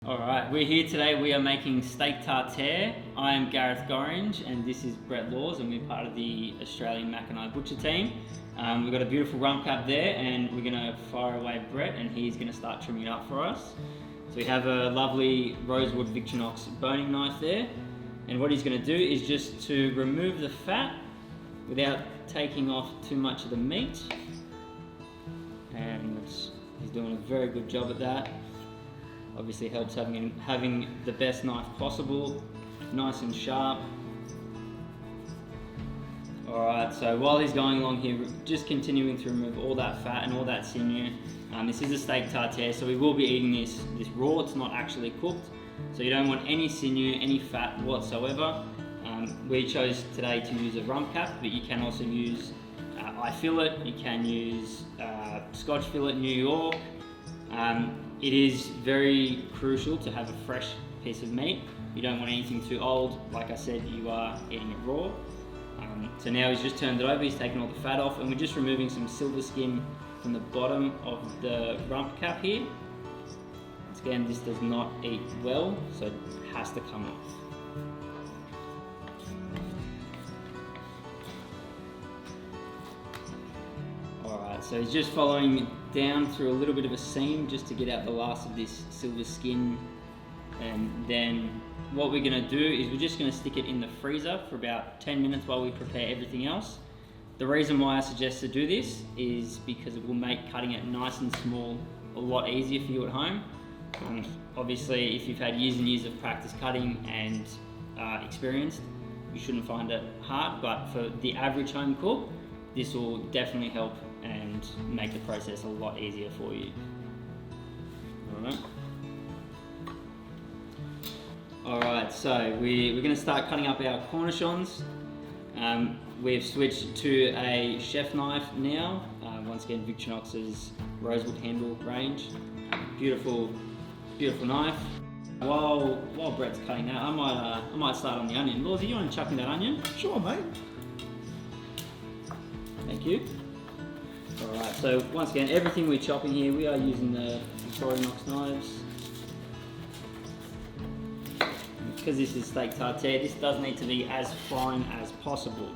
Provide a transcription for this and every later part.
Alright, we're here today. We are making steak tartare. I am Garreth and this is Brett Laws, and we're part of the Australian Mackinac Butcher team. We've got a beautiful rump cap there, and we're going to fire away Brett, and he's going to start trimming it up for us. So we have a lovely rosewood Victorinox boning knife there, and what he's going to do is just to remove the fat without taking off too much of the meat, and he's doing a very good job at that. Obviously helps having the best knife possible, nice and sharp. Alright, so while he's going along here, just continuing to remove all that fat and all that sinew. This is a steak tartare, so we will be eating this raw. It's not actually cooked, so you don't want any sinew, any fat whatsoever. We chose today to use a rump cap, but you can also use eye fillet, you can use Scotch fillet New York. It is very crucial to have a fresh piece of meat. You don't want anything too old. Like I said, you are eating it raw. So now he's just turned it over, he's taken all the fat off, and we're just removing some silver skin from the bottom of the rump cap here. Once again, this does not eat well, so it has to come off. Alright, so he's just following down through a little bit of a seam just to get out the last of this silver skin, and then what we're going to do is we're just going to stick it in the freezer for about 10 minutes while we prepare everything else. The reason why I suggest to do this is because it will make cutting it nice and small a lot easier for you at home. Obviously, if you've had years and years of practice cutting and experience, you shouldn't find it hard, but for the average home cook, this will definitely help and make the process a lot easier for you. Alright, so we're going to start cutting up our cornichons. We've switched to a chef knife now. Once again, Victorinox's rosewood handle range. Beautiful, beautiful knife. While Brett's cutting that, I might start on the onion. Lawsy, you want to chuck in that onion? Sure, mate. Thank you. Alright, so once again, everything we're chopping here, we are using the Victorinox knives. Because this is steak tartare, this does need to be as fine as possible.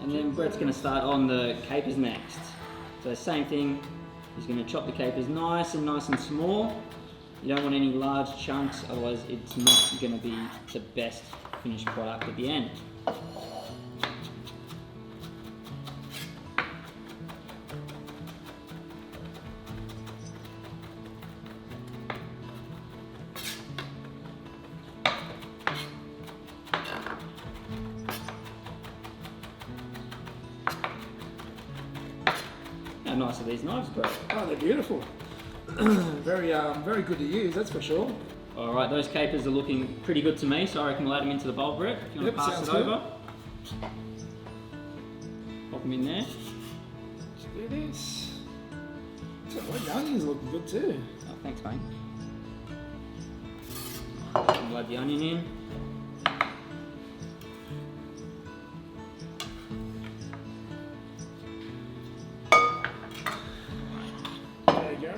And then Brett's going to start on the capers next. So same thing, he's going to chop the capers nice and small. You don't want any large chunks, otherwise it's not going to be the best finished product at the end. How nice are these knives, Brett? Oh, they're beautiful. very good to use, that's for sure. Alright, those capers are looking pretty good to me, so I reckon we'll add them into the bowl, Brett. If you want to pass it over. Pop them in there. Let's do this. The onions looking good too. Oh, thanks, mate. We'll add the onion in.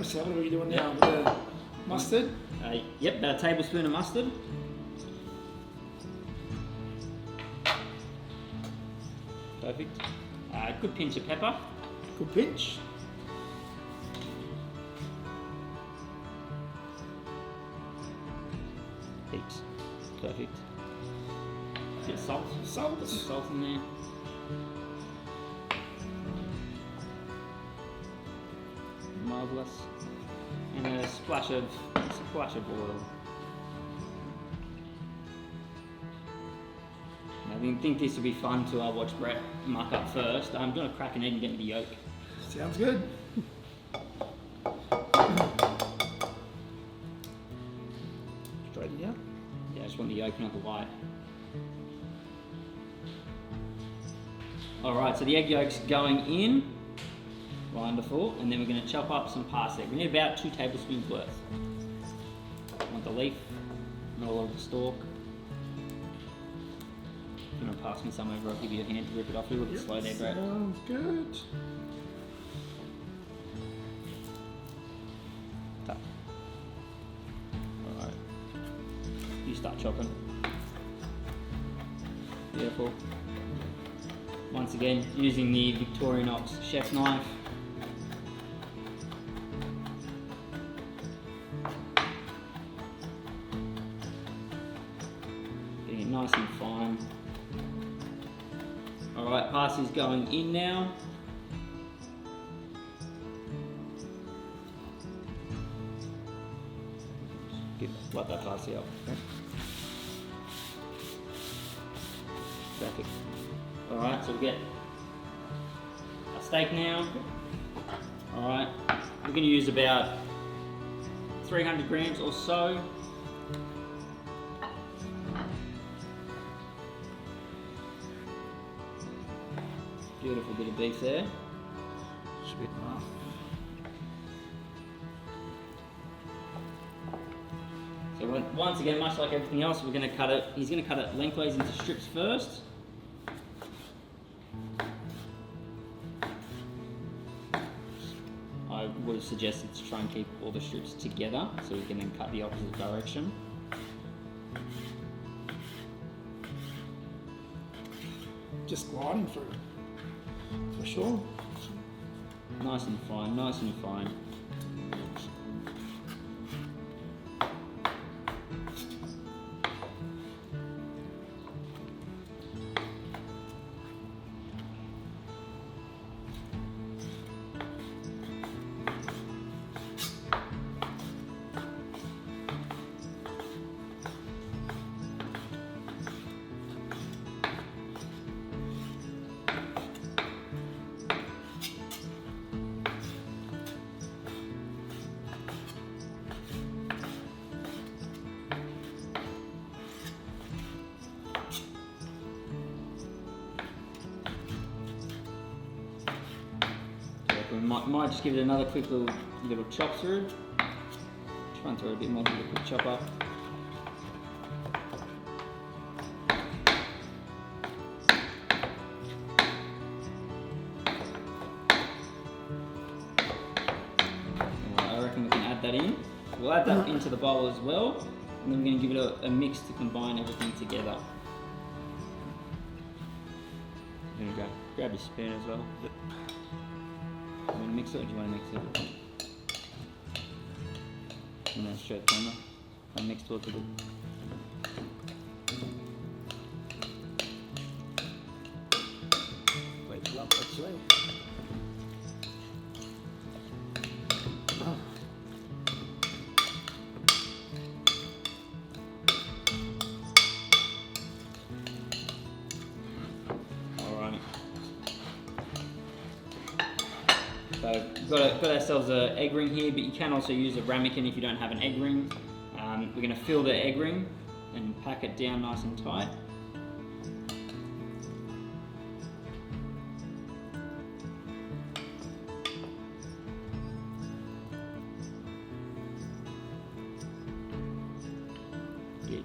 So what are we doing now with the mustard? Yep, about a tablespoon of mustard. Perfect. A good pinch of pepper. Good pinch. Heaps. Perfect. Bit of salt. Salt. Some salt in there. Marvellous. And a splash of oil. I didn't think this would be fun to watch Brett muck up first. I'm going to crack an egg and get me the yolk. Sounds good. Straight here. Yeah, I just want the yolk, not the white. Alright, so the egg yolk's going in. Wonderful. And then we're going to chop up some parsley. We need about 2 tablespoons worth. I want the leaf, not all of the stalk. If you want to pass me some over, I'll give you a hand to rip it off. A little bit slow there, Brett. Sounds good. Alright. You start chopping. Beautiful. Once again, using the Victorinox chef knife. Getting it nice and fine. Alright, parsley's going in now. Light that parsley up. Okay. Perfect. Alright, so we get our steak now. Alright, we're going to use about 300 grams or so. Beautiful bit of beef there. Should be enough. So once again, much like everything else, we're going to cut it. He's going to cut it lengthways into strips first. I would have suggested to try and keep all the strips together so we can then cut the opposite direction. Just gliding through. For sure. Nice and fine, nice and fine. We might just give it another quick little chop through. Try and throw it a bit more, give it a quick chop up. Alright, I reckon we can add that in. We'll add that into the bowl as well, and then we're going to give it a mix to combine everything together. There we go. Grab your spoon as well. Yep. You want to mix it or do you want to mix it? And then straight camera. And mix towards it. Wait till up actually. Alright. So we've got ourselves an egg ring here, but you can also use a ramekin if you don't have an egg ring. We're going to fill the egg ring and pack it down nice and tight. Good.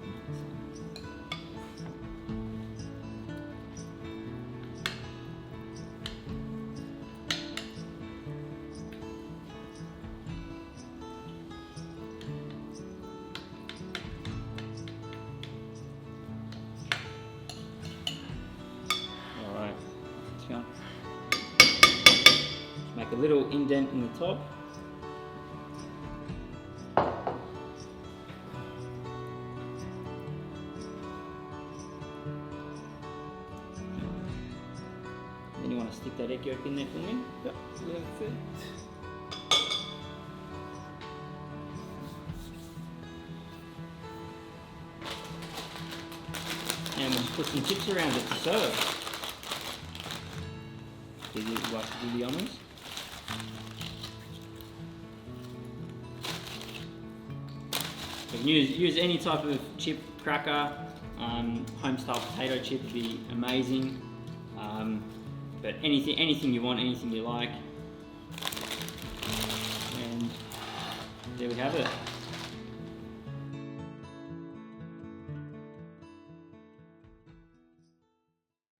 Alright, let's go. Make a little indent in the top. Then you want to stick that egg yolk in there for me. Yep, that's it. And we'll just put some chips around it to serve. Do you like to do the honours? So You can use any type of chip, cracker, home style potato chip would be amazing. But anything you want, anything you like. And there we have it.